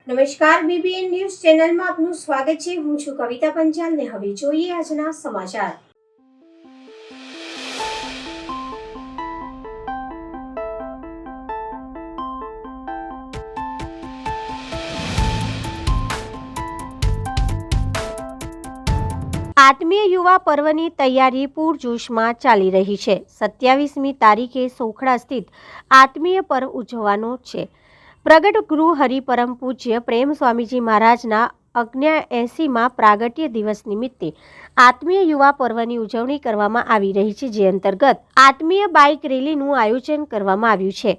નમસ્કાર, BBN news ચેનલમાં આપનું સ્વાગત છે. હું છું કવિતા પંચાલ ને હવે જોઈએ આજના સમાચાર. આત્મીય યુવા પર્વની તૈયારી પૂરજોશમાં ચાલી રહી છે. 27મી તારીખે સોખડા સ્થિત આત્મીય પર્વ ઉજવવાનો છે. પ્રગટ ગુરુ હરિપરમ પૂજ્ય પ્રેમ સ્વામીજી મહારાજના 79માં પ્રાગટ્ય દિવસ નિમિત્તે આત્મીય યુવા પર્વની ઉજવણી કરવામાં આવી રહી છે, જે અંતર્ગત આત્મીય બાઇક રેલીનું આયોજન કરવામાં આવ્યું છે.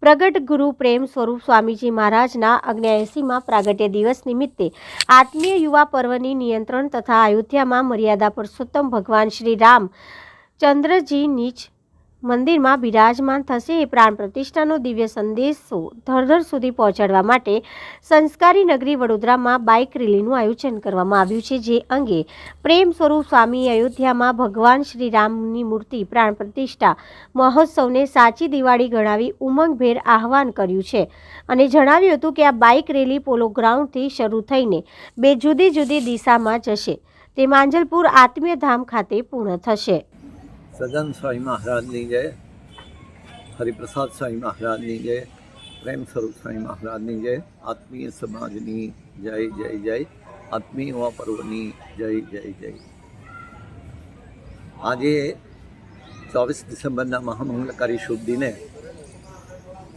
પ્રગટ ગુરુ પ્રેમ સ્વરૂપ સ્વામીજી મહારાજના 79માં પ્રાગટ્ય દિવસ નિમિત્તે આત્મીય યુવા પર્વની નિયંત્રણ તથા અયોધ્યામાં મર્યાદા પુરુષોત્તમ ભગવાન શ્રી રામચંદ્રજી નિજ મંદિરમાં બિરાજમાન થશે એ પ્રાણ પ્રતિષ્ઠાનો દિવ્ય સંદેશો ધર સુધી પહોંચાડવા માટે સંસ્કારી નગરી વડોદરામાં બાઇક રેલીનું આયોજન કરવામાં આવ્યું છે. જે અંગે પ્રેમ સ્વરૂપ સ્વામી અયોધ્યામાં ભગવાન શ્રી રામની મૂર્તિ પ્રાણ પ્રતિષ્ઠા મહોત્સવને સાચી દિવાળી ગણાવી ઉમંગભેર આહવાન કર્યું છે અને જણાવ્યું હતું કે આ બાઇક રેલી પોલો ગ્રાઉન્ડથી શરૂ થઈને બે જુદી જુદી દિશામાં જશે. તે માંજલપુર આત્મીય ધામ ખાતે પૂર્ણ થશે. સજન સ્વામી મહારાજની જય, હરિપ્રસાદ સ્વામી મહારાજની જય, પ્રેમ સ્વરૂપ સ્વામી મહારાજની જય, આત્મીય સમાજની જય જય જય, આત્મીય યુવા પર્વની જય જય જય. આજે 24 ડિસેમ્બરના મહામંગલકારી શુભ દિને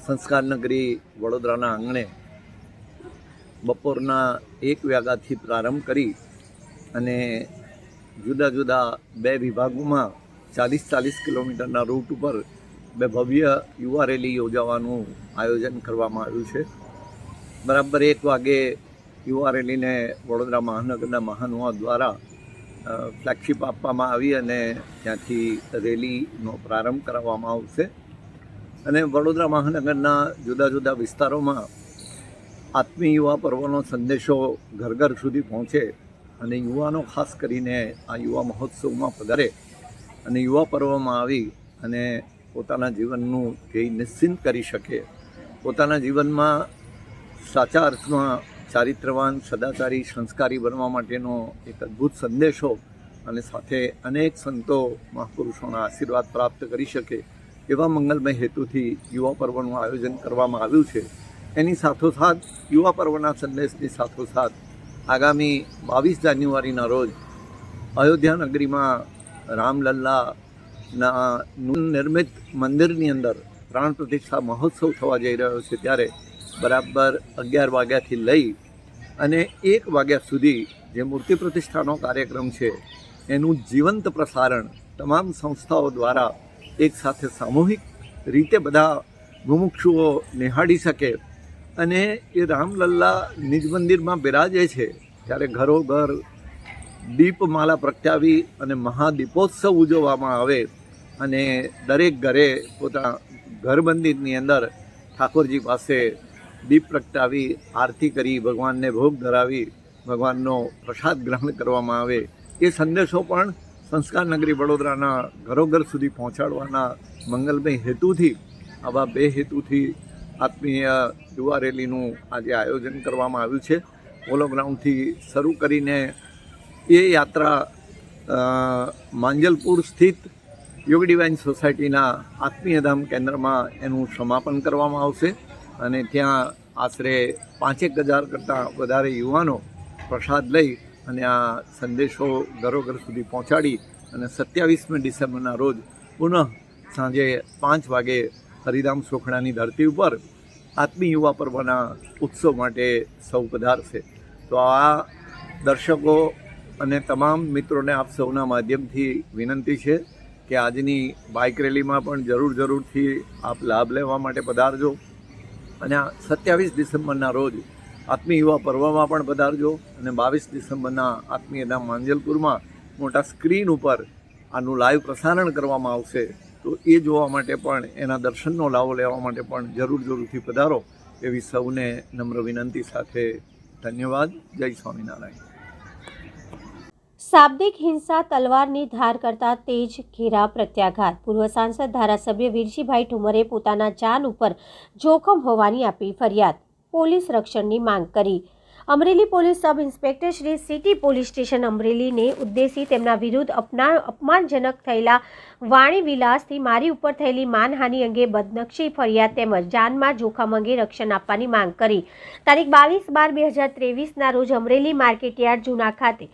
સંસ્કાર નગરી વડોદરાના આંગણે બપોરના 1 વાગ્યાથી પ્રારંભ કરી અને જુદા જુદા બે વિભાગોમાં 40 કિલોમીટરના રૂટ ઉપર બે ભવ્ય યુવા રેલી યોજવાનું આયોજન કરવામાં આવ્યું છે. બરાબર 1 વાગે યુવા રેલીને વડોદરા મહાનગરના મહાનુભાવો દ્વારા ફ્લેગશિપ આપવામાં આવી અને ત્યાંથી રેલીનો પ્રારંભ કરાવવામાં આવશે અને વડોદરા મહાનગરના જુદા જુદા વિસ્તારોમાં આત્મીય યુવા પર્વનો સંદેશો ઘર ઘર સુધી પહોંચે અને યુવાનો ખાસ કરીને આ યુવા મહોત્સવમાં પધારે અને યુવા પર્વમાં આવી અને પોતાના જીવનનું ધ્યેય નિશ્ચિત કરી શકે, પોતાના જીવનમાં સાચા અર્થમાં ચારિત્રવાન, સદાચારી, સંસ્કારી બનવા માટેનો એક અદ્ભુત સંદેશો અને સાથે અનેક સંતો મહાપુરુષોના આશીર્વાદ પ્રાપ્ત કરી શકે એવા મંગલમય હેતુથી યુવા પર્વનું આયોજન કરવામાં આવ્યું છે. એની સાથોસાથ યુવા પર્વના સંદેશની સાથોસાથ આગામી 22 જાન્યુઆરીના રોજ અયોધ્યા નગરીમાં રામલલ્લાના નિર્મિત મંદિરની અંદર પ્રાણ પ્રતિષ્ઠા મહોત્સવ થવા જઈ રહ્યો છે. ત્યારે બરાબર 11 વાગ્યાથી લઈ અને 1 વાગ્યા સુધી જે મૂર્તિ પ્રતિષ્ઠાનો કાર્યક્રમ છે એનું જીવંત પ્રસારણ તમામ સંસ્થાઓ દ્વારા એક સાથે સામૂહિક રીતે બધા મુમુક્ષુઓ નિહાળી શકે અને એ રામલલ્લા નિજ મંદિરમાં બિરાજે છે ત્યારે ઘરોઘર દીપમાલા પ્રગટાવી અને મહાદીપોત્સવ ઉજવવામાં આવે અને દરેક ઘરે પોતાના ઘર મંદિરની અંદર ઠાકોરજી પાસે દીપ પ્રગટાવી આરતી કરી ભગવાનને ભોગ ધરાવી ભગવાનનો પ્રસાદ ગ્રહણ કરવામાં આવે એ સંદેશો પણ સંસ્કાર નગરી વડોદરાના ઘરોઘર સુધી પહોંચાડવાના મંગલમય હેતુથી આવા બે હેતુથી આત્મીય યુવા રેલીનું આજે આયોજન કરવામાં આવ્યું છે. પોલો ગ્રાઉન્ડથી શરૂ કરીને એ યાત્રા માંજલપુર સ્થિત યોગ ડિવાઇન સોસાયટીના આત્મીય ધામ કેન્દ્રમાં એનું સમાપન કરવામાં આવશે અને ત્યાં આશરે 5,000 કરતાં વધારે યુવાનો પ્રસાદ લઈ અને આ સંદેશો ઘરોઘર સુધી પહોંચાડી અને 27મી ડિસેમ્બરના રોજ પુનઃ સાંજે 5 વાગે હરિધામ સોખડાની ધરતી ઉપર આત્મીય યુવા પર્વના ઉત્સવ માટે સૌ પધારશે. તો આ દર્શકો અને તમામ મિત્રોને આપ સૌના માધ્યમથી વિનંતી છે કે આજની બાઇક રેલીમાં પણ જરૂરથી આપ લાભ લેવા માટે પધારજો અને 27 ડિસેમ્બરના રોજ આત્મીય યુવા પર્વમાં પણ પધારજો અને 22 ડિસેમ્બરના આત્મીય ધામ માંજલપુરમાં મોટા સ્ક્રીન ઉપર આનું લાઈવ પ્રસારણ કરવામાં આવશે. તો એ જોવા માટે પણ એના દર્શનનો લાભો લેવા માટે પણ જરૂરથી પધારો એવી સૌને નમ્ર વિનંતી સાથે ધન્યવાદ. જય સ્વામિનારાયણ. શાબ્દિક હિંસા તલવારની ધાર કરતા તેજ ઘેરા પ્રત્યાઘાત. પૂર્વ સાંસદ ધારાસભ્ય વીરજીભાઈ ઠુમરે પોતાના જાન ઉપર જોખમ હોવાની આપી ફરિયાદ. પોલીસ રક્ષણની માંગ કરી. Amreli police sub inspector Shri city police station અમરેલીને ઉદ્દેશી તેમના વિરુદ્ધ અપમાનજનક થયેલા વાણી વિલાસથી મારી ઉપર થયેલી માનહાનિ અંગે બદનક્ષી ફરિયાદ તેમજ જાનમાં જોખમ અંગે રક્ષણ આપવાની માંગ કરી. તારીખ 22/12/2023ના રોજ અમરેલી માર્કેટયાર્ડ જૂના ખાતે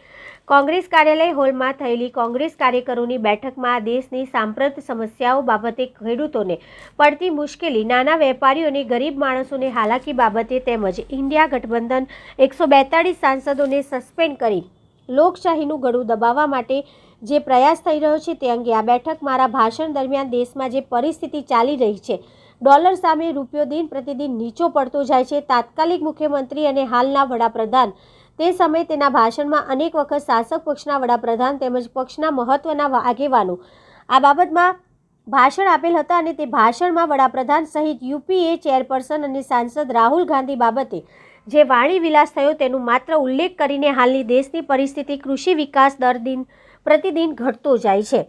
કોંગ્રેસ કાર્યાલય હોલમાં થયેલી કોંગ્રેસ કાર્યકરોની બેઠકમાં દેશની સાંપ્રત સમસ્યાઓ બાબતે, ખેડૂતોને પડતી મુશ્કેલી, નાના વેપારીઓ અને ગરીબ માણસોને હાલાકી બાબતે તેમજ ઇન્ડિયા ગઠબંધન 142 સાંસદોને સસ્પેન્ડ કરી લોકશાહીનું ગળું દબાવવા માટે જે પ્રયાસ થઈ રહ્યો છે તે અંગે આ બેઠક મારા ભાષણ દરમિયાન દેશમાં જે પરિસ્થિતિ ચાલી રહી છે, ડોલર સામે રૂપિયો દિન પ્રતિદિન નીચો પડતો જાય છે, તાત્કાલિક મુખ્યમંત્રી અને હાલના વડાપ્રધાન તે સમયે તેના ભાષણમાં અનેક વખત શાસક પક્ષના વડાપ્રધાન તેમજ પક્ષના મહત્વના આગેવાનો આ બાબતમાં ભાષણ આપેલ હતા અને તે ભાષણમાં વડાપ્રધાન સહિત યુપીએ ચેરપર્સન અને સાંસદ રાહુલ ગાંધી બાબતે જે વાણી વિલાસ થયો તેનું માત્ર ઉલ્લેખ કરીને હાલની દેશની પરિસ્થિતિ, કૃષિ વિકાસ દર દિન પ્રતિદિન ઘટતો જાય છે,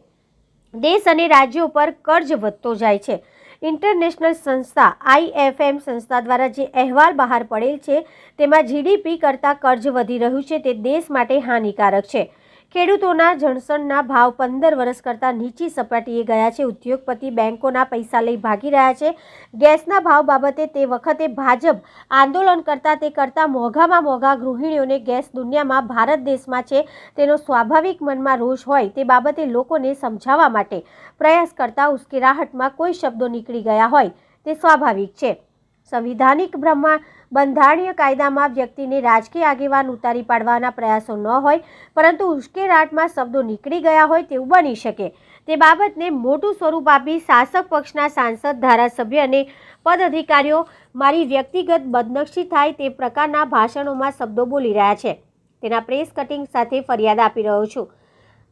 દેશ અને રાજ્યો પર કર્જ વધતો જાય છે. ઇન્ટરનેશનલ સંસ્થા IFM સંસ્થા દ્વારા જે અહેવાલ બહાર પડેલ છે તેમાં GDP કરતાં કર્જ વધી રહ્યું છે તે દેશ માટે હાનિકારક છે. ખેડૂતોના જણસણના ભાવ 15 વર્ષ કરતાં નીચી સપાટીએ ગયા છે. ઉદ્યોગપતિ બેંકોના પૈસા લઈ ભાગી રહ્યા છે. ગેસના ભાવ બાબતે તે વખતે ભાજપ આંદોલન તે કરતાં મોંઘામાં મોંઘા ગૃહિણીઓને ગેસ દુનિયામાં ભારત દેશમાં છે તેનો સ્વાભાવિક મનમાં રોષ હોય તે બાબતે લોકોને સમજાવવા માટે પ્રયાસ કરતા ઉશ્કેરાહટમાં કોઈ શબ્દો નીકળી ગયા હોય તે સ્વાભાવિક છે. સંવિધાનિક બંધારણીય કાયદામાં વ્યક્તિને રાજકીય આગેવાન ઉતારી પાડવાના પ્રયાસો ન હોય પરંતુ ઉશ્કેરાટમાં શબ્દો નીકળી ગયા હોય તેવું બની શકે તે બાબતને મોટું સ્વરૂપ આપી શાસક પક્ષના સાંસદ, ધારાસભ્ય અને પદ અધિકારીઓ મારી વ્યક્તિગત બદનક્ષી થાય તે પ્રકારના ભાષણોમાં શબ્દો બોલી રહ્યા છે. તેના પ્રેસ કટિંગ સાથે ફરિયાદ આપી રહ્યો છું.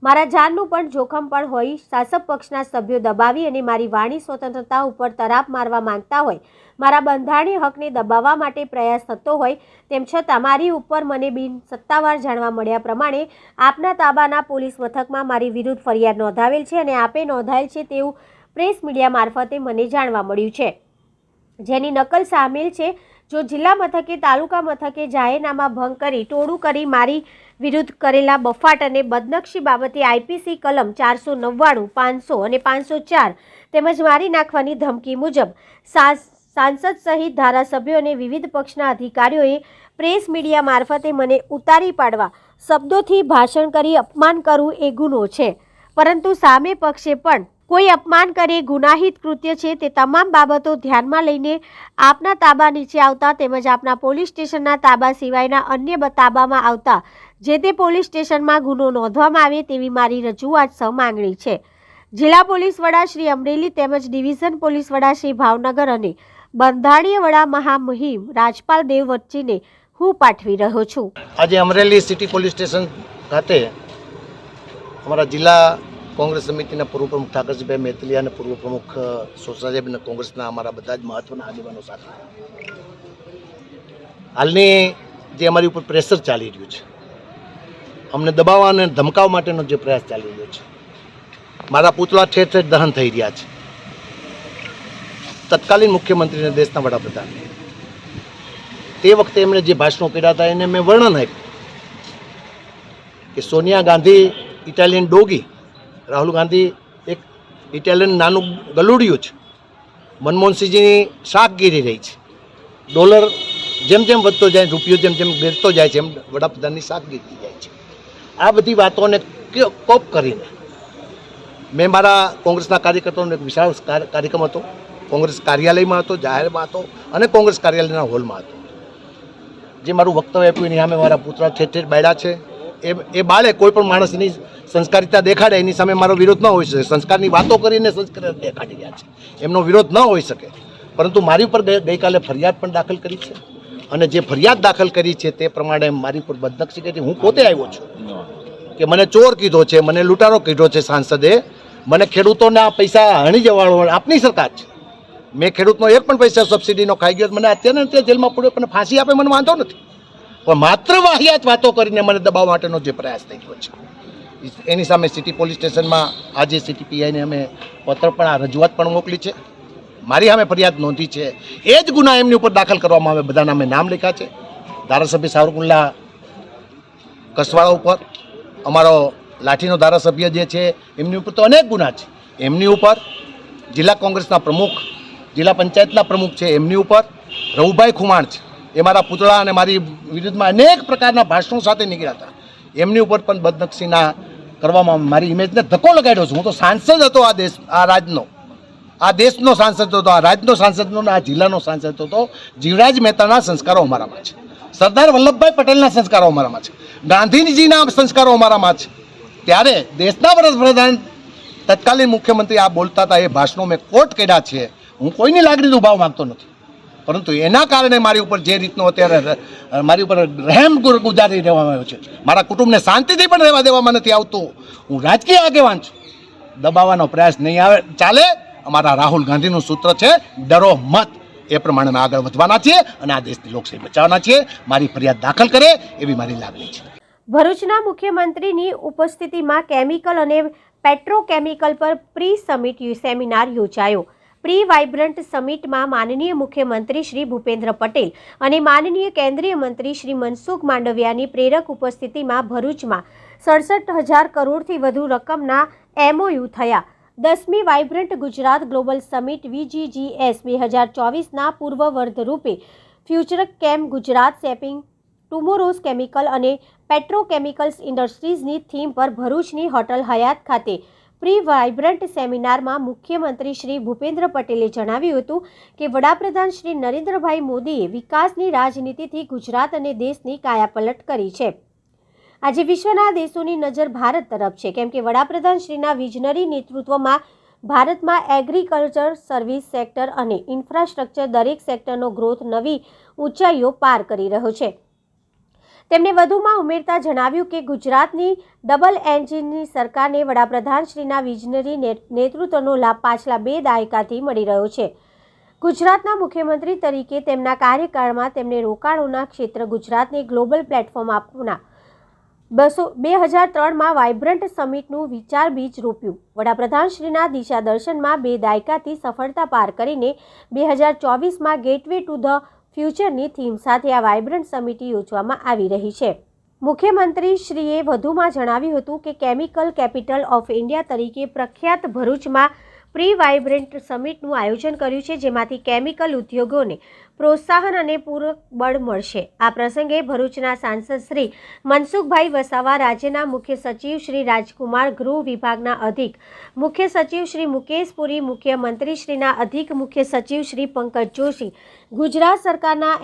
મારા જાનનું પણ જોખમ પણ હોય. શાસક પક્ષના સભ્યો દબાવી અને મારી વાણી સ્વતંત્રતા ઉપર તરાપ મારવા માંગતા હોય, મારા બંધારણીય હકને દબાવવા માટે પ્રયાસ થતો હોય, તેમ છતાં મારી ઉપર મને બિન સત્તાવાર જાણવા મળ્યા પ્રમાણે આપના તાબાના પોલીસ મથકમાં મારી વિરુદ્ધ ફરિયાદ નોંધાવેલ છે અને આપે નોંધાયેલ છે તેવું પ્રેસ મીડિયા મારફતે મને જાણવા મળ્યું છે, જેની નકલ સામેલ છે. જો જિલ્લા મથકે, તાલુકા મથકે જાહેરનામા ભંગ કરી ટોળું કરી મારી વિરુદ્ધ કરેલા બફાટ અને બદનક્ષી બાબતે IPC કલમ 499, 500 અને 504 તેમજ મારી નાખવાની ધમકી મુજબ સાંસદ સહિત ધારાસભ્યો અને વિવિધ પક્ષના અધિકારીઓએ પ્રેસ મીડિયા મારફતે મને ઉતારી પાડવા, શબ્દોથી ભાષણ કરી અપમાન કરવું એ ગુનો છે, પરંતુ સામે પક્ષે પણ કોઈ અપમાન કરે ગુનાહિત કૃત્ય છે. તે તમામ બાબતો ધ્યાનમાં લઈને આપના તાબા નીચે આવતા તેમજ આપના પોલીસ સ્ટેશનના તાબા સિવાયના અન્ય તાબામાં આવતા જે તે પોલીસ સ્ટેશનમાં ગુનો નોંધવામાં આવે તેવી મારી રજૂઆત સહ માંગણી છે. જિલ્લા પોલીસ વડા શ્રી અમરેલી તેમજ ડિવિઝન પોલીસ વડા શ્રી ભાવનગર અને બંધારણીય વડા મહામહિમ રાજપાલ દેવ વચ્ચેને હું પાઠવી રહ્યો છું. આજે અમરેલી સિટી પોલીસ સ્ટેશન ખાતે અમારા જિલ્લા કોંગ્રેસ સમિતિના પૂર્વ પ્રમુખ ઠાકરજીભાઈ મેતલિયા અને પૂર્વ પ્રમુખ સોસાસાહેબ અને કોંગ્રેસના અમારા બધા જ મહત્વના આગેવાનો સાથે હાલની જે અમારી ઉપર પ્રેશર ચાલી રહ્યું છે, અમને દબાવવા અને ધમકાવવા માટેનો જે પ્રયાસ ચાલી રહ્યો છે, મારા પૂતળા ઠેર ઠેર દહન થઈ રહ્યા છે. તત્કાલીન મુખ્યમંત્રીને દેશના વડાપ્રધાન તે વખતે એમણે જે ભાષણો કર્યા હતા એને મેં વર્ણન આપ્યું કે સોનિયા ગાંધી ઇટાલિયન ડોગી, રાહુલ ગાંધી એક ઇટાલિયન નાનું ગલુડિયું છે, મનમોહનસિંહજીની શાકગીરી રહી છે, ડોલર જેમ જેમ વધતો જાય, રૂપિયો જેમ જેમ ઘટતો જાય છે એમ વડાપ્રધાનની શાકગીરી જાય છે. આ બધી વાતોને કોપ કરીને મેં મારા કોંગ્રેસના કાર્યકર્તાઓનો એક વિશાળ કાર્યક્રમ હતો, કોંગ્રેસ કાર્યાલયમાં હતો, જાહેરમાં હતો અને કોંગ્રેસ કાર્યાલયના હોલમાં હતો. જે મારું વક્તવ્ય આપ્યું એની સામે મારા પુતળા ઠેર ઠેર બાળ્યા છે. એ બાળે કોઈ પણ માણસ એની સંસ્કારિતા દેખાડે એની સામે મારો વિરોધ ન હોઈ શકે. સંસ્કારની વાતો કરીને સંસ્કારિતા દેખાડી રહ્યા છે, એમનો વિરોધ ન હોઈ શકે. પરંતુ મારી ઉપર ગઈકાલે ફરિયાદ પણ દાખલ કરી છે અને જે ફરિયાદ દાખલ કરી છે તે પ્રમાણે મારી ઉપર બદનક્ષી કરી. હું પોતે આવ્યો છું કે મને ચોર કીધો છે, મને લૂંટારો કીધો છે સાંસદે, મને ખેડૂતોના પૈસા હણી જવાળો આપની સરકાર છે. મેં ખેડૂતનો એક પણ પૈસા સબસિડીનો ખાઈ ગયો, મને અત્યારે ત્યાં જેલમાં પડ્યો, પણ ફાંસી આપે મને વાંધો નથી, પણ માત્ર વાહિયાત વાતો કરીને મને દબાવવા માટેનો જે પ્રયાસ થઈ ગયો છે એની સામે સિટી પોલીસ સ્ટેશનમાં આજે સિટી પીઆઈને અમે પત્ર પણ, આ રજૂઆત પણ મોકલી છે. મારી સામે ફરિયાદ નોંધી છે એ જ ગુના એમની ઉપર દાખલ કરવામાં આવે. બધા નામે નામ લખ્યા છે. ધારાસભ્ય સાવરકુંડલા કસવાળા ઉપર, અમારો લાઠીનો ધારાસભ્ય જે છે એમની ઉપર તો અનેક ગુના છે. એમની ઉપર જિલ્લા કોંગ્રેસના પ્રમુખ, જિલ્લા પંચાયતના પ્રમુખ છે એમની ઉપર, રવુભાઈ ખુમાણ છે એ મારા પુતળા અને મારી વિરુદ્ધમાં અનેક પ્રકારના ભાષણો સાથે નીકળ્યા હતા. એમની ઉપર પણ બદનક્ષીના કરવામાં મારી ઇમેજને ધક્કો લગાડ્યો છું. હું તો સાંસદ હતો આ રાજનો, આ દેશનો સાંસદ હતો, આ રાજનો સાંસદ હતો, આ જિલ્લાનો સાંસદ હતો. જીવરાજ મહેતાના સંસ્કારો અમારામાં છે, સરદાર વલ્લભભાઈ પટેલના સંસ્કારો અમારામાં છે, ગાંધીજીના સંસ્કારો અમારામાં છે. ત્યારે દેશના વડાપ્રધાન તત્કાલીન મુખ્યમંત્રી આ બોલતા હતા એ ભાષણો મેં કોટ કર્યા છે. હું કોઈની લાગણી દુભાવ માગતો નથી, પરંતુ એના કારણે મારી ઉપર જે રીતનો અત્યારે મારી ઉપર રહેમ ગુજારી રહેવામાં આવ્યો છે, મારા કુટુંબને શાંતિથી પણ રહેવા દેવામાં નથી આવતું. હું રાજકીય આગેવાન છું, દબાવવાનો પ્રયાસ નહીં આવે ચાલે. અમારા રાહુલ ગાંધીનું સૂત્ર છે ડરો મત. એ પ્રમાણે આગળ વધવાના છીએ અને આ દેશની લોકશાહી બચાવવાના છીએ. મારી ફરિયાદ દાખલ કરે એવી મારી લાગણી છે. ભરૂચના મુખ્યમંત્રીની ઉપસ્થિતિમાં કેમિકલ અને પેટ્રોકેમિકલ પર પ્રી સમિટ સેમિનાર યોજાયો. પ્રી વાઇબ્રન્ટ સમિટમાં માનનીય મુખ્યમંત્રી શ્રી ભૂપેન્દ્ર પટેલ અને માનનીય કેન્દ્રીય મંત્રી શ્રી મનસુખ માંડવિયાની પ્રેરક ઉપસ્થિતિમાં ભરૂચમાં 67,000 કરોડથી વધુ રકમના MOU થયા. 10મી vibrant Gujarat global summit VGGS 2024ના પૂર્વવર્ધ રૂપે future chem Gujarat shaping tomorrow's chemical અને પેટ્રોકેમિકલ્સ ઇન્ડસ્ટ્રીઝની થીમ પર ભરૂચની હોટલ હયાત ખાતે પ્રી વાઇબ્રન્ટ સેમિનારમાં મુખ્યમંત્રી શ્રી ભૂપેન્દ્ર પટેલે જણાવ્યું હતું કે વડાપ્રધાન શ્રી નરેન્દ્રભાઈ મોદીએ વિકાસની રાજનીતિથી ગુજરાત અને દેશની કાયાપલટ કરી છે. આજે વિશ્વના દેશોની નજર ભારત તરફ છે, કેમ કે વડાપ્રધાન શ્રીના વિઝનરી નેતૃત્વમાં ભારતમાં એગ્રીકલ્ચર, સર્વિસ સેક્ટર અને ઇન્ફ્રાસ્ટ્રક્ચર દરેક સેક્ટરનો ગ્રોથ નવી ઊંચાઈઓ પાર કરી રહ્યો છે. તેમણે વધુમાં ઉમેરતા જણાવ્યું કે ગુજરાતની ડબલ એન્જિનની સરકારને વડાપ્રધાનશ્રીના વિઝનરી નેતૃત્વનો લાભ પાછલા 2 દાયકાથી મળી રહ્યો છે. ગુજરાતના મુખ્યમંત્રી તરીકે તેમના કાર્યકાળમાં તેમણે રોકાણોના ક્ષેત્ર ગુજરાતને ગ્લોબલ પ્લેટફોર્મ આપવાના 2003માં વાઇબ્રન્ટ સમિટનું વિચાર બીજ રોપ્યું. વડાપ્રધાનશ્રીના દિશા દર્શનમાં 2 દાયકાથી સફળતા પાર કરીને 2024માં ગેટવે ટુ ધ ફ્યુચરની થીમ સાથે આ વાઇબ્રન્ટ સમિટ યોજવામાં આવી રહી છે. મુખ્યમંત્રીશ્રીએ વધુમાં જણાવ્યું હતું કે કેમિકલ કેપિટલ ઓફ ઇન્ડિયા તરીકે પ્રખ્યાત ભરૂચમાં પ્રી વાઇબ્રન્ટ સમિટનું આયોજન કર્યું છે, જેમાંથી કેમિકલ ઉદ્યોગોને પ્રોત્સાહન અને પૂરક બળ મળશે. આ પ્રસંગે ભરૂચના સાંસદ શ્રી મનસુખભાઈ વસાવા, રાજ્યના મુખ્ય સચિવ શ્રી રાજકુમાર, ગૃહ વિભાગના અધિક મુખ્ય સચિવ શ્રી મુકેશ પુરી, મુખ્યમંત્રીશ્રીના અધિક મુખ્ય સચિવ શ્રી પંકજ જોશી, ગુજરાત સરકારના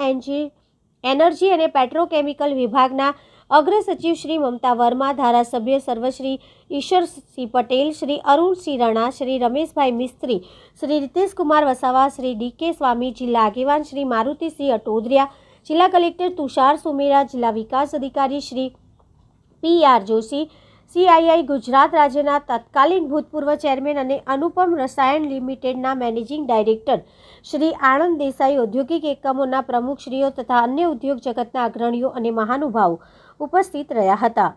એનર્જી અને પેટ્રોકેમિકલ વિભાગના અગ્ર સચિવ શ્રી મમતા વર્મા, ધારાસભ્ય સર્વશ્રી ઈશ્વરસિંહ પટેલ, શ્રી અરુણસિંહ રણા, શ્રી રમેશભાઈ મિસ્ત્રી, શ્રી રીતેશકુમાર વસાવા, શ્રી DK સ્વામી, જિલ્લા આગેવાન શ્રી મારુતિસિંહ અટોદરિયા, જિલ્લા કલેક્ટર તુષાર સુમેરા, જિલ્લા વિકાસ અધિકારી શ્રી PR જોશી, CII ગુજરાત રાજ્યના તત્કાલીન ભૂતપૂર્વ ચેરમેન અને અનુપમ રસાયણ લિમિટેડના મેનેજિંગ ડાયરેક્ટર શ્રી આનંદ દેસાઈ, ઔદ્યોગિક એકમોના પ્રમુખશ્રીઓ તથા અન્ય ઉદ્યોગ જગતના અગ્રણીઓ અને મહાનુભાવો ઉપસ્થિત રહ્યા હતા.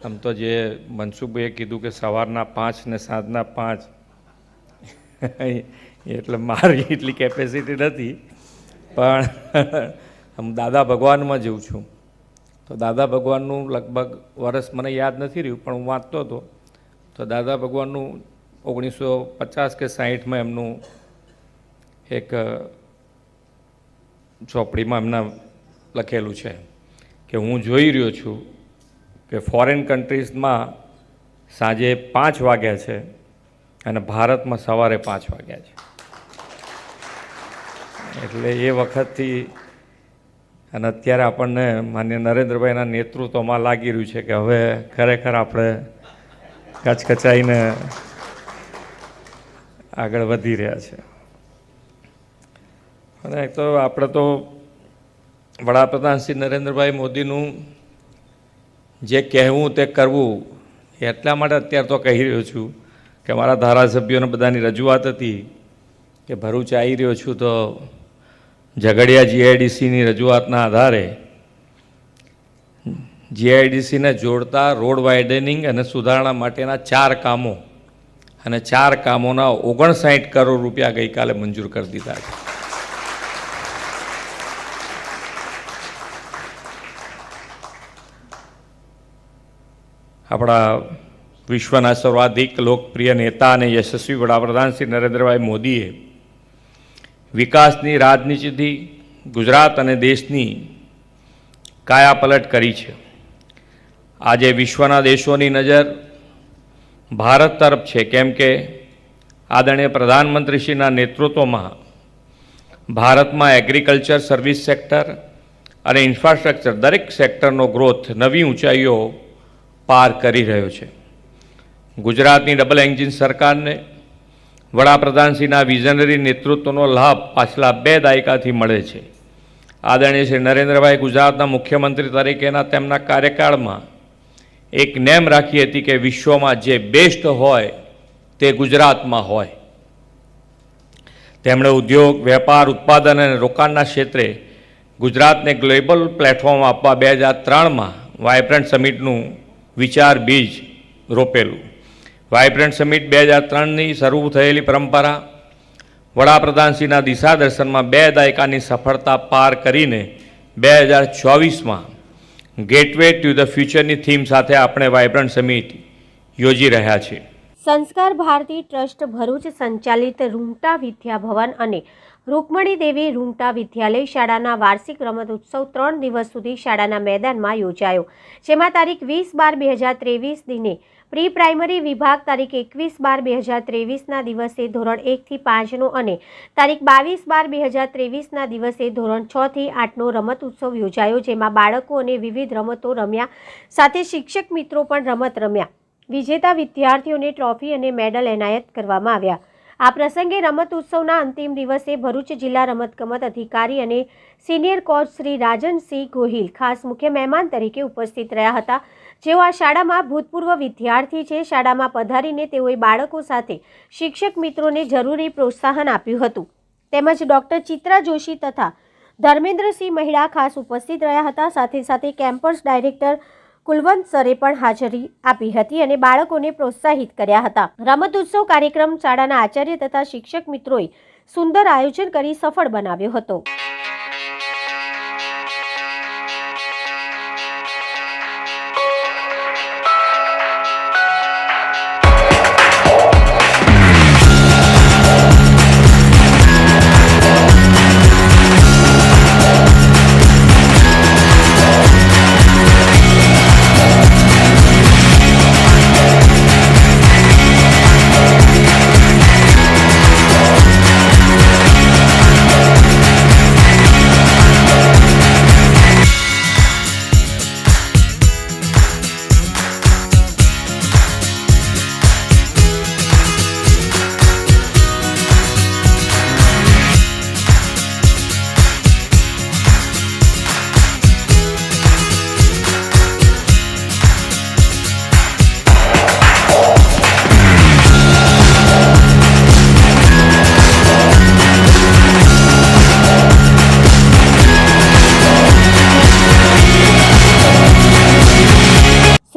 આમ તો જે મનસુખભાઈએ કીધું કે સવારના 5 ને સાંજના 5 એટલે મારી એટલી કેપેસિટી નથી, પણ હું દાદા ભગવાનમાં જઉં છું. તો દાદા ભગવાનનું લગભગ વર્ષ મને યાદ નથી રહ્યું, પણ હું વાંચતો હતો તો દાદા ભગવાનનું 1950 કે 60માં એમનું એક ચોપડીમાં એમના લખેલું છે કે હું જોઈ રહ્યો છું કે ફોરેન કન્ટ્રીઝમાં સાંજે 5 વાગ્યા છે અને ભારતમાં સવારે 5 વાગ્યા છે. એટલે એ વખતથી અને અત્યારે આપણને માન્ય નરેન્દ્રભાઈના નેતૃત્વમાં લાગી રહ્યું છે કે હવે ખરેખર આપણે કચકચાઈને આગળ વધી રહ્યા છે. અને એક તો આપણે તો વડાપ્રધાન શ્રી નરેન્દ્રભાઈ મોદીનું જે કહેવું તે કરવું એટલા માટે અત્યારે તો કહી રહ્યો છું કે મારા ધારાસભ્યોને બધાની રજૂઆત હતી કે ભરૂચ આવી રહ્યો છું તો ઝઘડિયા GIDCની રજૂઆતના આધારે GIDCને જોડતા રોડ વાઇડનિંગ અને સુધારણા માટેના 4 કામો અને 4 કામોના 59 કરોડ રૂપિયા ગઈકાલે મંજૂર કરી દીધા છે. આપણા વિશ્વના સર્વાધિક લોકપ્રિય નેતા અને યશસ્વી વડાપ્રધાન શ્રી નરેન્દ્રભાઈ મોદીએ વિકાસની રાજનીતિથી ગુજરાત અને દેશની કાયાપલટ કરી છે. આજે વિશ્વના દેશોની નજર ભારત તરફ છે, કેમ કે આદરણીય પ્રધાનમંત્રીશ્રીના નેતૃત્વમાં ભારતમાં એગ્રીકલ્ચર, સર્વિસ સેક્ટર અને ઇન્ફ્રાસ્ટ્રક્ચર દરેક સેક્ટરનો ગ્રોથ નવી ઊંચાઈઓ પાર કરી રહ્યો છે. ગુજરાતની ડબલ એન્જિન સરકારને વડાપ્રધાનશ્રીના વિઝનરી નેતૃત્વનો લાભ પાછલા 2 દાયકાથી મળે છે. આદરણીય શ્રી નરેન્દ્રભાઈ ગુજરાતના મુખ્યમંત્રી તરીકેના તેમના કાર્યકાળમાં એક નેમ રાખી હતી કે વિશ્વમાં જે બેસ્ટ હોય તે ગુજરાતમાં હોય. તેમણે ઉદ્યોગ, વેપાર, ઉત્પાદન અને રોકાણના ક્ષેત્રે ગુજરાતને ગ્લોબલ પ્લેટફોર્મ આપવા 2003માં વાઇબ્રન્ટ સમિટનું વિચાર બીજ રોપેલું. વાઇબ્રન્ટ સમિટ 2003ની શરૂ થયેલી પરંપરા વડાપ્રધાનશ્રીના દિશાદર્શનમાં 2 દાયકાની સફળતા પાર કરીને 2024માં ગેટવે ટુ ધ ફ્યુચરની થીમ સાથે આપણે વાઇબ્રન્ટ સમિટ યોજી રહ્યા છીએ. સંસ્કાર ભારતી ટ્રસ્ટ ભરૂચ સંચાલિત રૂંગટા વિદ્યાભવન અને રૂકમણી દેવી રૂંગટા વિદ્યાલય શાળાના વાર્ષિક રમત ઉત્સવ 3 દિવસ સુધી શાળાના મેદાનમાં યોજાયો, જેમાં તારીખ 20/12/2023 દિને પ્રી પ્રાઇમરી વિભાગ, તારીખ 21/12/2023ના દિવસે ધોરણ 1 થી 5નો અને તારીખ 22/12/2023ના દિવસે ધોરણ 6 થી 8નો રમત ઉત્સવ યોજાયો, જેમાં બાળકો અને વિવિધ રમતો રમ્યા સાથે શિક્ષક મિત્રો પણ રમત રમ્યા. વિજેતા વિદ્યાર્થીઓને ટ્રોફી અને મેડલ એનાયત કરવામાં આવ્યા. આ પ્રસંગે રમત ઉત્સવના અંતિમ દિવસે ભરૂચ જિલ્લા રમતગમત અધિકારી અને સિનિયર કોચ શ્રી રાજનસિંહ ગોહિલ ખાસ મુખ્ય મહેમાન તરીકે ઉપસ્થિત રહ્યા હતા, જેઓ આ શાળામાં ભૂતપૂર્વ વિદ્યાર્થી છે. શાળામાં પધારીને તેઓએ બાળકો સાથે શિક્ષક મિત્રોને જરૂરી પ્રોત્સાહન આપ્યું હતું. તેમજ ડૉક્ટર ચિત્રા જોશી તથા ધર્મેન્દ્રસિંહ મહિડા ખાસ ઉપસ્થિત રહ્યા હતા. સાથે સાથે કેમ્પસ ડાયરેક્ટર કુલવંત સરે પણ હાજરી આપી હતી અને બાળકોને પ્રોત્સાહિત કર્યા હતા. રમત ઉત્સવ કાર્યક્રમ શાળાના આચાર્ય તથા શિક્ષક મિત્રોએ સુંદર આયોજન કરી સફળ બનાવ્યો હતો.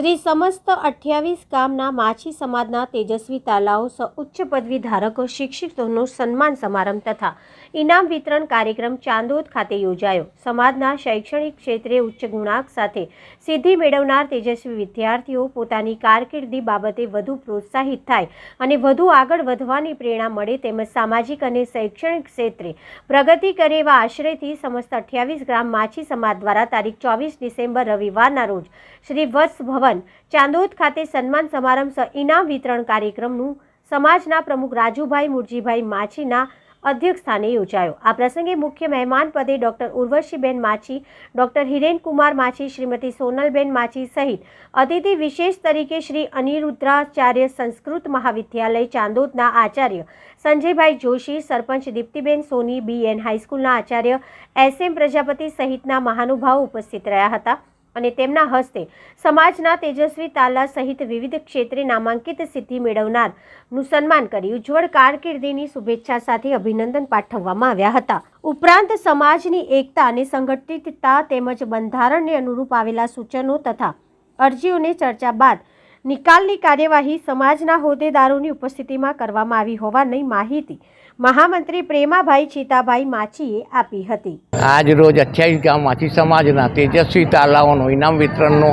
શ્રી સમસ્ત 28 ગામના માછી સમાજના તેજસ્વી તાલાઓ ઉચ્ચ પદવી ધારકો શિક્ષકોનો સન્માન સમારંભ તથા ઇનામ વિતરણ કાર્યક્રમ ચાંદોદ ખાતે યોજાયો. સમાજના શૈક્ષણિક ક્ષેત્રે ઉચ્ચ ગુણાંક સાથે સિદ્ધિ મેળવનાર તેજસ્વી વિદ્યાર્થીઓ પોતાની કારકિર્દી બાબતે વધુ પ્રોત્સાહિત થાય અને વધુ આગળ વધવાની પ્રેરણા મળે તેમજ સામાજિક અને શૈક્ષણિક ક્ષેત્રે પ્રગતિ કરે એવા આશયથી સમસ્ત 28 ગ્રામ માછી સમાજ દ્વારા તારીખ 24 ડિસેમ્બર રવિવારના રોજ શ્રી વત્સ ભવન ચાંદોદ ખાતે સન્માન સમારંભ ઇનામ વિતરણ કાર્યક્રમનું સમાજના પ્રમુખ રાજુભાઈ મુરજીભાઈ માછીના અધ્યક્ષસ્થાને યોજાયો. આ પ્રસંગે મુખ્ય મહેમાન પદે ડૉક્ટર ઉર્વશીબેન માછી, ડૉક્ટર હિરેનકુમાર માછી, શ્રીમતી સોનલબેન માછી સહિત અતિથિ વિશેષ તરીકે શ્રી અનિરુદ્રાચાર્ય સંસ્કૃત મહાવિદ્યાલય ચાંદોદના આચાર્ય સંજયભાઈ જોશી, સરપંચ દીપ્તિબેન સોની, BN હાઈસ્કૂલના આચાર્ય SM પ્રજાપતિ સહિતના મહાનુભાવો ઉપસ્થિત રહ્યા હતા અને તેમના હસ્તે સમાજના તેજસ્વી તાલા સહિત વિવિધ ક્ષેત્રે નામાંકિત સિદ્ધિ મેળવનારનું સન્માન કરી ઉજ્જવળ કારકિર્દીની શુભેચ્છા સાથે અભિનંદન પાઠવવામાં આવ્યા હતા. ઉપરાંત સમાજની એકતા અને સંગઠિતતા તેમજ બંધારણને અનુરૂપ આવેલા સૂચનો તથા અરજીઓને ચર્ચા બાદ નિકાલની કાર્યવાહી સમાજના હોદ્દેદારોની ઉપસ્થિતિમાં કરવામાં આવી હોવાની માહિતી મહામંત્રી પ્રેમાભાઈ ચીતાભાઈ માચીએ આપી હતી. આજ રોજ 28 ગામ માછી સમાજના તેજસ્વી તાલાઓનો ઇનામ વિતરણનો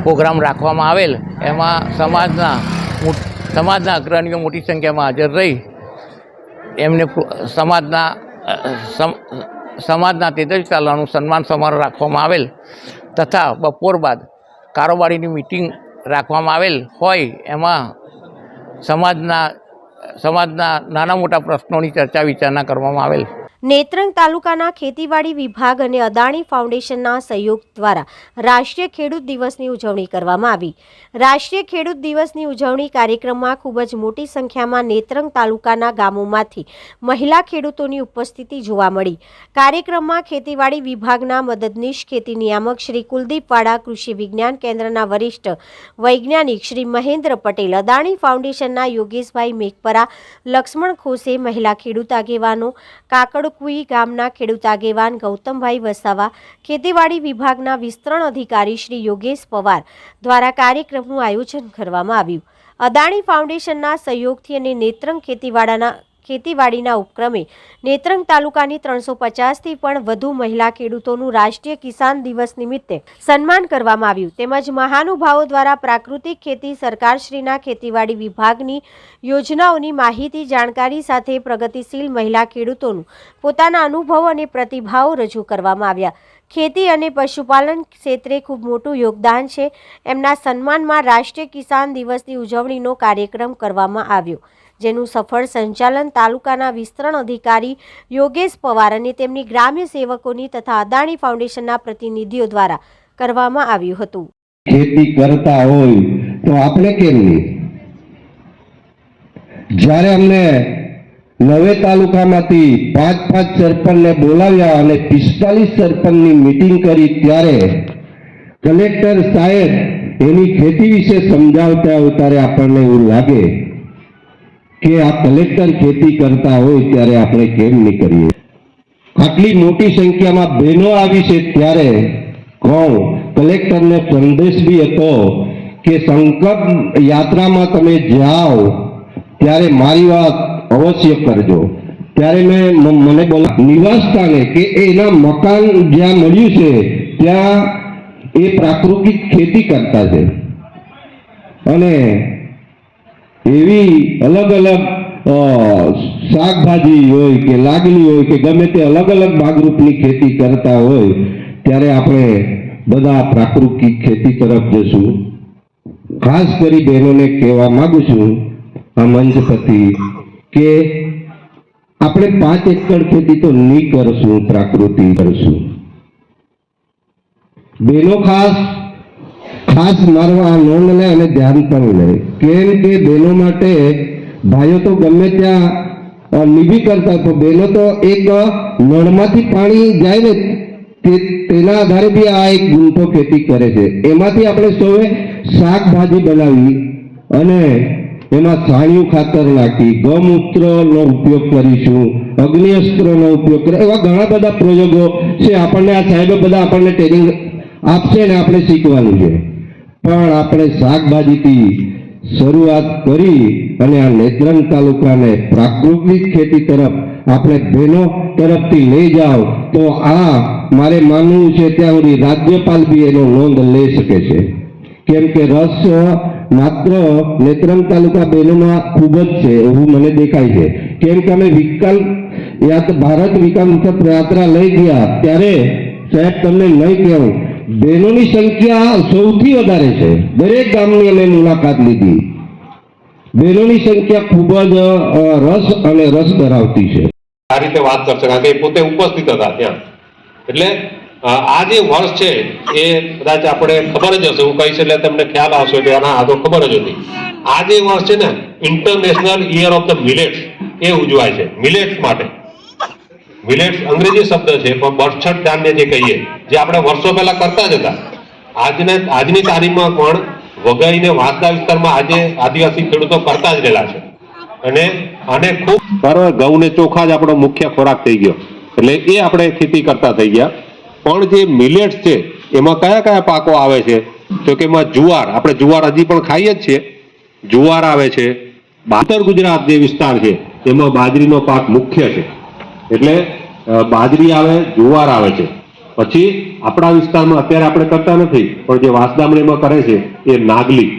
પ્રોગ્રામ રાખવામાં આવેલ. એમાં સમાજના અગ્રણીઓ મોટી સંખ્યામાં હાજર રહી એમને સમાજના તેજસ્વી તાલાઓનું સન્માન સમારોહ રાખવામાં આવેલ તથા બપોર બાદ કારોબારીની મિટિંગ રાખવામાં આવેલ હોય એમાં સમાજના નાના મોટા પ્રશ્નોની ચર્ચા વિચારણા કરવામાં આવેલ. નેત્રંગ તાલુકાના ખેતીવાડી વિભાગ અને અદાણી ફાઉન્ડેશનના સહયોગ દ્વારા રાષ્ટ્રીય ખેડૂત દિવસની ઉજવણી કરવામાં આવી. રાષ્ટ્રીય ખેડૂત દિવસની ઉજવણી કાર્યક્રમમાં ખૂબ જ મોટી સંખ્યામાં નેત્રંગ તાલુકાના ગામોમાંથી મહિલા ખેડૂતોની ઉપસ્થિતિ જોવા મળી. કાર્યક્રમમાં ખેતીવાડી વિભાગના મદદનીશ ખેતી નિયામક શ્રી કુલદીપવાડા, કૃષિ વિજ્ઞાન કેન્દ્રના વરિષ્ઠ વૈજ્ઞાનિક શ્રી મહેન્દ્ર પટેલ, અદાણી ફાઉન્ડેશનના યોગેશભાઈ મેઘપરા, લક્ષ્મણ ખોસે, મહિલા ખેડૂત આગેવાનો, કાકડકુઈ ગામના ખેડૂત આગેવાન ગૌતમભાઈ વસાવા, ખેતીવાડી વિભાગના વિસ્તરણ અધિકારી શ્રી યોગેશ પવાર દ્વારા કાર્યક્રમનું આયોજન કરવામાં આવ્યું. અદાણી ફાઉન્ડેશનના સહયોગથી અને નેત્રંગ ખેતીવાડીના ઉપક્રમે નેત્રંગ તાલુકાની 350થી પણ વધુ મહિલા ખેડૂતોનું રાષ્ટ્રીય કિસાન દિવસ નિમિત્તે સન્માન કરવામાં આવ્યું. તેમજ મહાનુભાવો દ્વારા પ્રાકૃતિક ખેતી, સરકારશ્રીના ખેતીવાડી વિભાગની યોજનાઓની માહિતી, જાણકારી સાથે પ્રગતિશીલ મહિલા ખેડૂતોનું પોતાના અનુભવો અને પ્રતિભાવો રજૂ કરવામાં આવ્યા. ખેતી અને પશુપાલન ક્ષેત્રે ખૂબ મોટું યોગદાન છે. એમના સન્માનમાં રાષ્ટ્રીય કિસાન દિવસની ઉજવણીનો કાર્યક્રમ કરવામાં આવ્યો, જેનું સફળ સંચાલન તાલુકાના વિસ્તરણ અધિકારી યોગેશ પવાર અને તેમની ગ્રામ્ય સેવકોની તથા અદાણી ફાઉન્ડેશનના પ્રતિનિધિઓ દ્વારા કરવામાં આવ્યું હતું. ખેતી કરતા હોય તો આપણે કેમ નહીં? જ્યારે અમને નવે તાલુકામાંથી 5 સરપંચને બોલાવ્યા અને 45 સરપંચની મીટિંગ કરી ત્યારે કલેક્ટર સાહેબ એની ખેતી વિશે સમજાવતા હોય ત્યારે આપણને એવું લાગે કે આ કલેક્ટર ખેતી કરતા હોય ત્યારે આપણે કેમ નહીં કરીએ? આટલી મોટી સંખ્યામાં બહેનો આવી છે ત્યારે કહું, કલેક્ટરને સંદેશ બી હતો કે સંકલ્પ યાત્રામાં તમે જાઓ ત્યારે મારી વાત અવશ્ય કરજો. ત્યારે મને બોલા નિવાસસ્થાને કે એના મકાન જ્યાં મળ્યું છે ત્યાં એ પ્રાકૃતિક ખેતી કરતા છે અને એવી અલગ અલગ શાકભાજી હોય કે લાગણી હોય કે ગમે તે અલગ અલગ ભાગરૂપની ખેતી કરતા હોય ત્યારે આપણે બધા પ્રાકૃતિક ખેતી તરફ જશું. ખાસ કરી બહેનોને કહેવા માંગુ છું આ મંચ પરથી કે આપણે 5 એકર ખેતી તો નહીં કરશું, પ્રાકૃતિક કરશું. બહેનો ખાસ મારવા નોંધ લે અને ધ્યાન પણ લે. કેમ કે બહેનો માટે ભાઈઓ તો ગમે ત્યાં લીબી કરતા, તો બહેનો તો એક નળમાંથી પાણી જાય ને તેના આધારે બી આ એક ગુંઠો ખેતી કરે છે. એમાંથી આપણે સૌએ શાકભાજી બનાવી અને એમાં છાણિયું ખાતર નાખી ગૌમૂત્રનો ઉપયોગ કરીશું, અગ્નિઅસ્ત્રનો ઉપયોગ કરીશું. એવા ઘણા બધા પ્રયોગો છે. આપણને આ સાહેબે બધા આપણને ટ્રેનિંગ આપશે ને આપણે શીખવાનું છે. પણ આપણે શાકભાજીથી શરૂઆત કરી અને આ નેત્રંગ તાલુકાને પ્રાકૃતિક ખેતી તરફ આપણે બહેનો તરફથી લઈ જાઓ તો આ મારે માનવું છે ત્યાં સુધી રાજ્યપાલ બી એનો નોંધ લઈ શકે છે. કેમ કે રસ માત્ર નેત્રંગ તાલુકા બહેનોમાં ખૂબ જ છે એવું મને દેખાય છે. કેમ કે અમે ભારત વિકાસ યાત્રા લઈ ગયા ત્યારે સાહેબ તમને નહીં કહેવું, બહેનોની સંખ્યા સૌથી વધારે છે. દરેક ગામની અમે મુલાકાત લીધી. બહેનોની સંખ્યા ખૂબ જ રસ ધરાવતી છે. આ રીતે વાત કરશે કારણ કે એ પોતે ઉપસ્થિત હતા ત્યાં. એટલે આ જે વર્ષ છે એ કદાચ આપણે ખબર જ હશે, હું કહીશ એટલે તમને ખ્યાલ આવશે કે આ તો ખબર જ હતી. આ જે વર્ષ છે ને international year of the millets એ ઉજવાય છે. મિલેટ્સ માટે મિલેટ્સ અંગ્રેજી શબ્દ છે પણ બરછટ ધાન્ય જે કહીએ, જે આપણે વર્ષો પહેલા કરતા જ હતા, આજની તારીખમાં પણ વઘઈ ને વાંસદા વિસ્તારમાં આજે આદિવાસી ખેડૂતો કરતા જ રહેલા છે. અને આને ખૂબ બરાબર ઘઉં ને ચોખા જ આપણો મુખ્ય ખોરાક થઈ ગયો એટલે એ આપણે ખેતી કરતા થઈ ગયા. પણ જે મિલેટ્સ છે એમાં કયા કયા પાકો આવે છે તો કે એમાં જુવાર, આપણે જુવાર હજી પણ ખાઈએ જ છીએ, જુવાર આવે છે. ઉત્તર ગુજરાત જે વિસ્તાર છે એમાં બાજરીનો પાક મુખ્ય છે, એટલે બાજરી આવે, જુવાર આવે છે. પછી આપણા વિસ્તારમાં અત્યારે આપણે કરતા નથી, પણ જે વાંસદામણીમાં કરે છે એ નાગલી,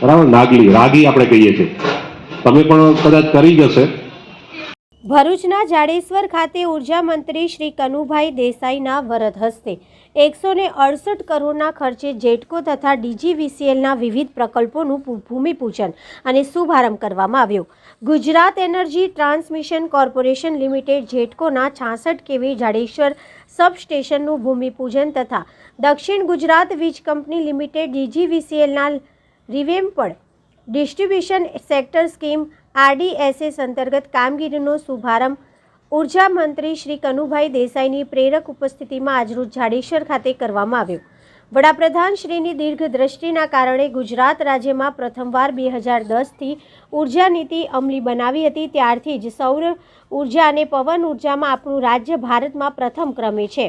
બરાબર, નાગલી, રાગી આપણે કહીએ છીએ, તમે પણ કદાચ કરી જશે. ભરૂચના જાડેશ્વર ખાતે ઉર્જા મંત્રી શ્રી કનુભાઈ દેસાઈના વરદ હસ્તે 168 કરોડના ખર્ચે જેટકો તથા DGVCLના વિવિધ પ્રકલ્પોનું ભૂમિપૂજન અને શુભારંભ કરવામાં આવ્યો. Gujarat energy transmission corporation limited જેટકોના 66 kV જાડેશ્વર સબસ્ટેશનનું ભૂમિપૂજન તથા દક્ષિણ ગુજરાત વીજ કંપની લિમિટેડ DGVCLના revamped distribution sector scheme RDSS અંતર્ગત કામગીરીનો શુભારંભ ઉર્જા મંત્રી શ્રી કનુભાઈ દેસાઈની પ્રેરક ઉપસ્થિતિમાં આજરોજ જાડેશ્વર ખાતે કરવામાં આવ્યો. વડાપ્રધાન શ્રીની દીર્ઘદ્રષ્ટિના કારણે ગુજરાત રાજ્યમાં પ્રથમવાર 2010થી ઉર્જા નીતિ અમલી બનાવી હતી. ત્યારથી જ સૌર ઉર્જા અને પવન ઉર્જામાં આપણું રાજ્ય ભારતમાં પ્રથમ ક્રમે છે.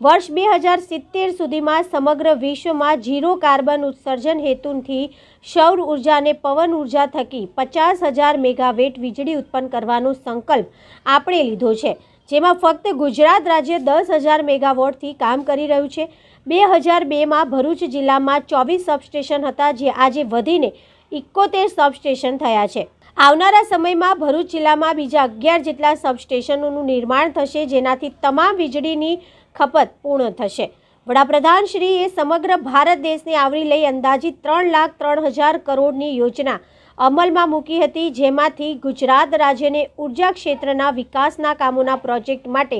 વર્ષ 2070 સુધીમાં સમગ્ર વિશ્વમાં ઝીરો કાર્બન ઉત્સર્જન હેતુથી સૌર ઉર્જા અને પવન ઉર્જા થકી 50,000 મેગાવેટ વીજળી ઉત્પન્ન કરવાનો સંકલ્પ આપણે લીધો છે, જેમાં ફક્ત ગુજરાત રાજ્ય 10,000 મેગાવોટથી કામ કરી રહ્યું છે. 2002માં ભરૂચ જિલ્લામાં 24 સબસ્ટેશન હતા, જે આજે વધીને 71 સબસ્ટેશન થયા છે. આવનારા સમયમાં ભરૂચ જિલ્લામાં બીજા 11 જેટલા સબસ્ટેશનોનું નિર્માણ થશે, જેનાથી તમામ વીજળીની ખપત પૂર્ણ થશે. વડાપ્રધાન શ્રીએ સમગ્ર ભારત દેશને આવરી લઈ અંદાજિત 3,03,000 કરોડની યોજના અમલમાં મૂકી હતી, જેમાંથી ગુજરાત રાજ્યને ઉર્જા ક્ષેત્રના વિકાસના કામોના પ્રોજેક્ટ માટે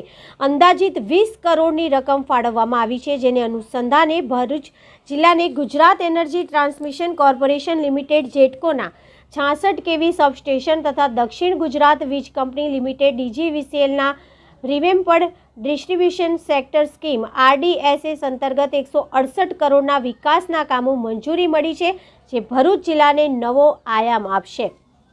અંદાજિત 20 કરોડની રકમ ફાળવવામાં આવી છે, જેને અનુસંધાને ભરૂચ જિલ્લાને Gujarat energy transmission corporation limited જેટકોના 66 kV સબસ્ટેશન તથા દક્ષિણ ગુજરાત વીજ કંપની લિમિટેડ DGVCLના revamped distribution sector scheme RDSS અંતર્ગત 168 કરોડના વિકાસના કામો મંજૂરી મળી છે, જે ભરૂચ જિલ્લાને નવો આયામ આપશે.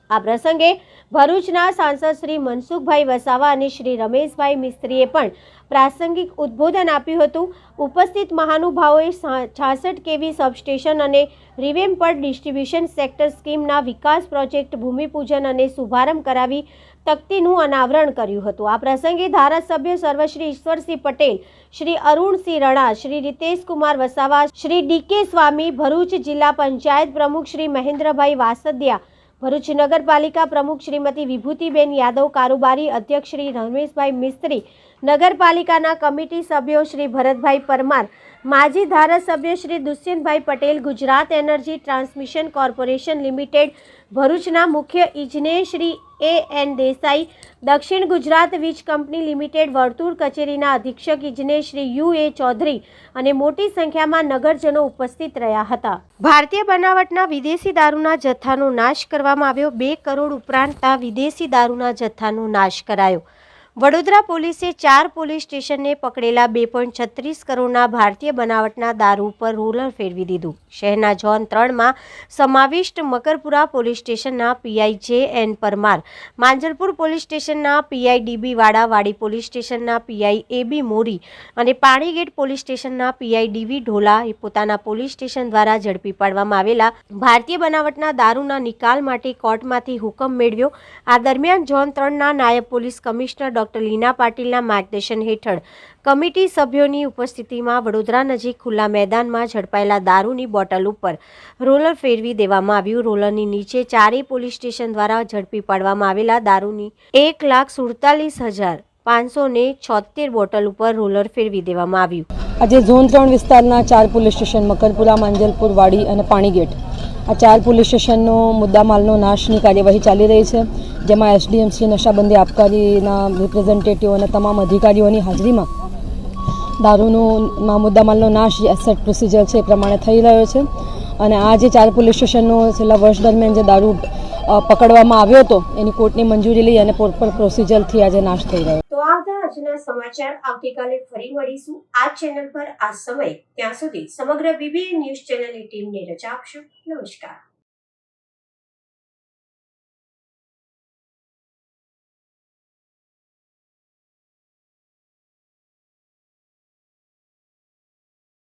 આ પ્રસંગે ભરૂચના સાંસદ શ્રી મનસુખભાઈ વસાવા અને શ્રી રમેશભાઈ મિસ્ત્રીએ પણ પ્રાસંગિક ઉદ્બોધન આપ્યું હતું. ઉપસ્થિત મહાનુભાવોએ 66 kV સબસ્ટેશન અને રિવેમ્પડ ડિસ્ટ્રીબ્યુશન સેક્ટર સ્કીમના વિકાસ પ્રોજેક્ટ ભૂમિપૂજન અને શુભારંભ કરાવી તકતીનું અનાવરણ કર્યું હતું. આ પ્રસંગે ધારાસભ્ય સર્વશ્રી ઈશ્વરસિંહ પટેલ, શ્રી અરુણસિંહ રણા, શ્રી રીતેશકુમાર વસાવા, શ્રી DK સ્વામી, ભરૂચ જિલ્લા પંચાયત પ્રમુખ શ્રી મહેન્દ્રભાઈ વાસદિયા, ભરૂચ નગરપાલિકા પ્રમુખ શ્રીમતી વિભૂતિબેન યાદવ, કારોબારી અધ્યક્ષ શ્રી રમેશભાઈ મિસ્ત્રી, નગરપાલિકાના કમિટી સભ્યો શ્રી ભરતભાઈ પરમાર, માજી ધારાસભ્ય Shri Dushyantbhai Patel, Gujarat energy transmission corporation limited ભરૂચના મુખ્ય ઇજનેર શ્રી AN દેસાઈ, દક્ષિણ ગુજરાત વીજ કંપની લિમિટેડ વર્તુળ કચેરીના અધિક્ષક ઇજનેર શ્રી UA ચૌધરી અને મોટી સંખ્યામાં નગરજનો ઉપસ્થિત રહ્યા હતા. ભારતીય બનાવટના વિદેશી દારૂના જથ્થાનો નાશ કરવામાં આવ્યો. 2 કરોડ ઉપરાંતના વિદેશી દારૂના જથ્થાનો નાશ કરાયો. વડોદરા પોલીસે 4 પોલીસ સ્ટેશનને પકડેલા 2.36 કરોડના ભારતીય બનાવટના દારૂ પર રોલર ફેરવી દીધું. શહેરના ઝોન 3માં સમાવિષ્ટ મકરપુરા પોલીસ સ્ટેશનના PI JN Parmar, Manjalpur police સ્ટેશનના PI DB વાડા, વાડી પોલીસ સ્ટેશનના PI AB મોરી અને પાણીગેટ પોલીસ સ્ટેશનના PI DV ઢોલા એ પોતાના પોલીસ સ્ટેશન દ્વારા ઝડપી પાડવામાં આવેલા ભારતીય બનાવટના દારૂના નિકાલ માટે કોર્ટમાંથી હુકમ મેળવ્યો. આ દરમિયાન ઝોન 3ના નાયબ પોલીસ કમિશનર ડોક્ટર લીના પાટીલના માર્ગદર્શન હેઠળ કમિટી સભ્યોની ઉપસ્થિતિમાં વડોદરા નજીક ખુલ્લા મેદાનમાં ઝડપાયેલા દારૂની બોટલ ઉપર રોલર ફેરવી દેવામાં આવ્યું. રોલરની નીચે 4 પોલીસ સ્ટેશન દ્વારા ઝડપી પાડવામાં આવેલા દારૂની 1,47,576 બોટલ ઉપર રોલર ફેરવી દેવામાં આવ્યું. આજે ઝોન 3 વિસ્તારના 4 પોલીસ સ્ટેશન મકરપુરા, માંજલપુર, વાડી અને પાણીગેટ, આ 4 પોલીસ સ્ટેશનનો મુદ્દામાલનો નાશની કાર્યવાહી ચાલી રહી છે, જેમાં SDMC નશાબંધી આબકારીના રિપ્રેઝેન્ટેટિવ અને તમામ અધિકારીઓની હાજરીમાં દારૂનું મુદ્દામાલનો નાશ જે એસેટ પ્રોસિજર છે એ પ્રમાણે થઈ રહ્યો છે. અને આ જે 4 પોલીસ સ્ટેશનનો છેલ્લા વર્ષ દરમિયાન જે દારૂ પકડવામાં આવ્યો હતો એની કોર્ટની મંજૂરી લઈ અને પ્રોપર પ્રોસિજરથી આજે નાશ થઈ રહ્યો. તો આ હતા આજના સમાચાર. આવતીકાલે ફરી મળીશું આ ચેનલ પર આ સમય. ત્યાં સુધી સમગ્ર BBN ન્યૂઝ ચેનલની ટીમને રજા આપશો. નમસ્કાર.